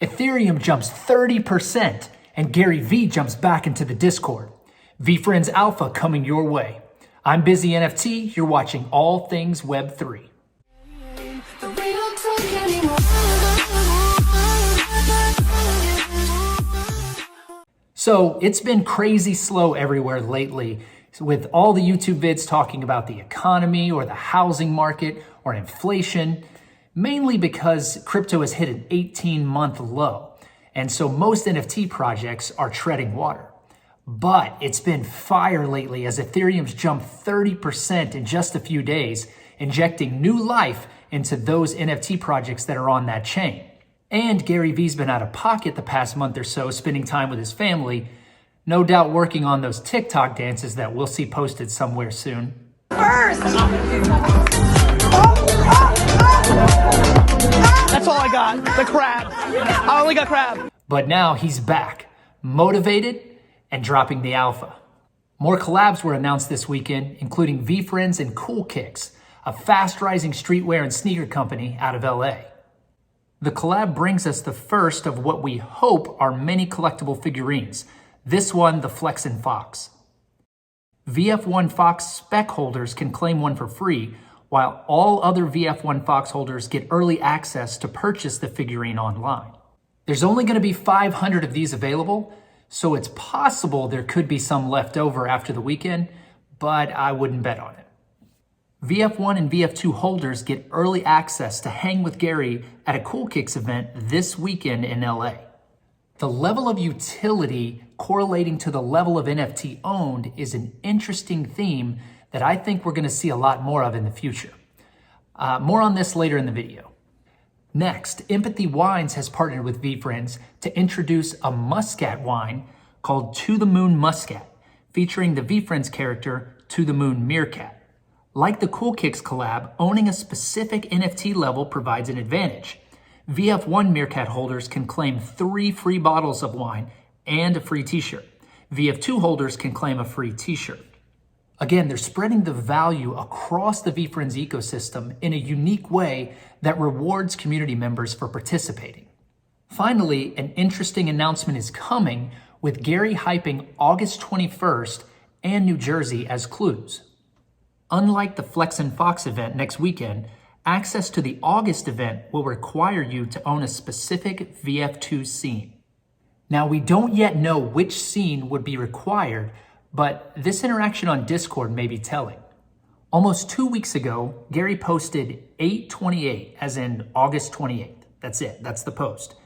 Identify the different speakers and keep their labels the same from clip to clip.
Speaker 1: Ethereum jumps 30%, and GaryVee jumps back into the Discord. VeeFriends Alpha coming your way. I'm Busy NFT, you're watching All Things Web3. So it's been crazy slow everywhere lately, with all the YouTube vids talking about the economy or the housing market or inflation, mainly because crypto has hit an 18-month low. And so most NFT projects are treading water. But it's been fire lately as Ethereum's jumped 30% in just a few days, injecting new life into those NFT projects that are on that chain. And GaryVee's been out of pocket the past month or so, spending time with his family, no doubt working on those TikTok dances that we'll see posted somewhere soon.
Speaker 2: First! That's all I got, the crab. I only got crab.
Speaker 1: But now he's back, motivated and dropping the alpha. More collabs were announced this weekend, including VeeFriends and Cool Kicks, a fast-rising streetwear and sneaker company out of LA. The collab brings us the first of what we hope are many collectible figurines. This one, the Flexin' Fox. VF1 Fox spec holders can claim one for free, while all other VF1 Fox holders get early access to purchase the figurine online. There's only going to be 500 of these available, so it's possible there could be some left over after the weekend, but I wouldn't bet on it. VF1 and VF2 holders get early access to hang with Gary at a Cool Kicks event this weekend in LA. The level of utility correlating to the level of NFT owned is an interesting theme that I think we're going to see a lot more of in the future. More on this later in the video. Next, Empathy Wines has partnered with VeeFriends to introduce a muscat wine called To the Moon Muscat, featuring the VeeFriends character To the Moon Meerkat. Like the Cool Kicks collab, owning a specific NFT level provides an advantage. VF1 Meerkat holders can claim 3 free bottles of wine and a free t-shirt. VF2 holders can claim a free t-shirt. Again, they're spreading the value across the VeeFriends ecosystem in a unique way that rewards community members for participating. Finally, an interesting announcement is coming, with Gary hyping August 21st and New Jersey as clues. Unlike the Flexin' Fox event next weekend, access to the August event will require you to own a specific VF2 scene. Now, we don't yet know which scene would be required, but this interaction on Discord may be telling. Almost 2 weeks ago, Gary posted 8/28, as in August 28th. That's it, that's the post.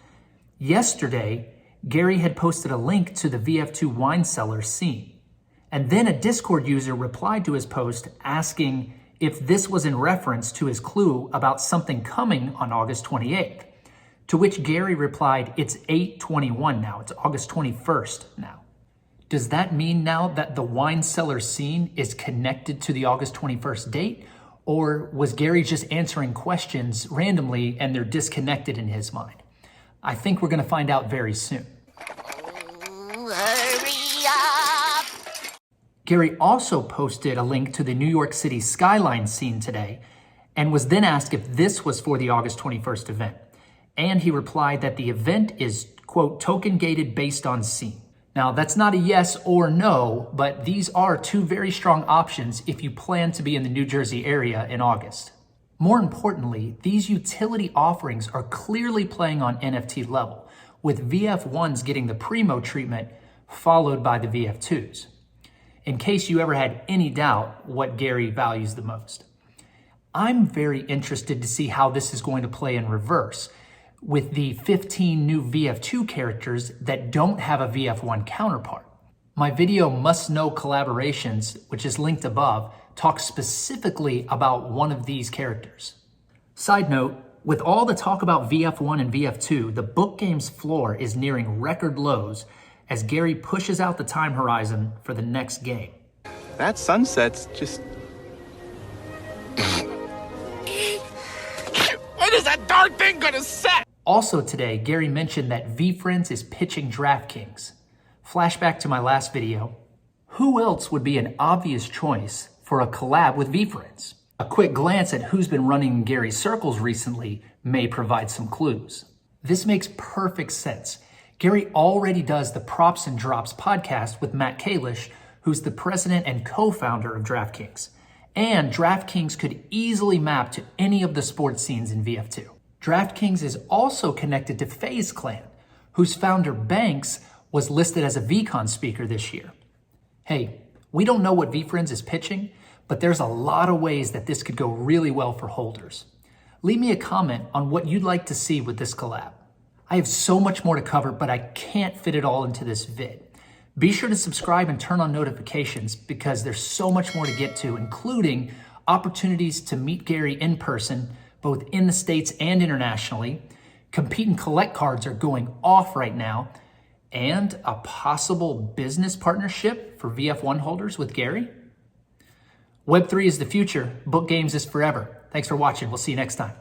Speaker 1: Yesterday, Gary had posted a link to the VF2 wine cellar scene. And then a Discord user replied to his post asking if this was in reference to his clue about something coming on August 28th. To which Gary replied, it's 8/21 now, it's August 21st now. Does that mean now that the wine cellar scene is connected to the August 21st date? Or was Gary just answering questions randomly and they're disconnected in his mind? I think we're gonna find out very soon.
Speaker 3: Hurry up!
Speaker 1: Gary also posted a link to the New York City skyline scene today and was then asked if this was for the August 21st event. And he replied that the event is, quote, token gated based on scene. Now, that's not a yes or no, but these are 2 very strong options if you plan to be in the New Jersey area in August. More importantly, these utility offerings are clearly playing on NFT level, with VF1s getting the primo treatment, followed by the VF2s. In case you ever had any doubt what Gary values the most. I'm very interested to see how this is going to play in reverse, with the 15 new VF2 characters that don't have a VF1 counterpart. My video Must Know Collaborations, which is linked above, talks specifically about one of these characters. Side note, with all the talk about VF1 and VF2, the book game's floor is nearing record lows as Gary pushes out the time horizon for the next game.
Speaker 4: That sunset's just... When is that darn thing gonna set?
Speaker 1: Also today, Gary mentioned that VeeFriends is pitching Draftkings. Flashback to my last video. Who else would be an obvious choice for a collab with VeeFriends? A quick glance at who's been running Gary's circles recently may provide some clues. This makes perfect sense. Gary already does the Props and Drops podcast with Matt Kalish, who's the president and co-founder of Draftkings. And Draftkings could easily map to any of the sports scenes in VF2. Draftkings is also connected to FaZe Clan, whose founder Banks was listed as a VCon speaker this year. Hey, we don't know what VeeFriends is pitching, but there's a lot of ways that this could go really well for holders. Leave me a comment on what you'd like to see with this collab. I have so much more to cover, but I can't fit it all into this vid. Be sure to subscribe and turn on notifications because there's so much more to get to, including opportunities to meet Gary in person, both in the States and internationally. Compete and collect cards are going off right now, and a possible business partnership for VF1 holders with Gary. Web3 is the future. Book games is forever. Thanks for watching. We'll see you next time.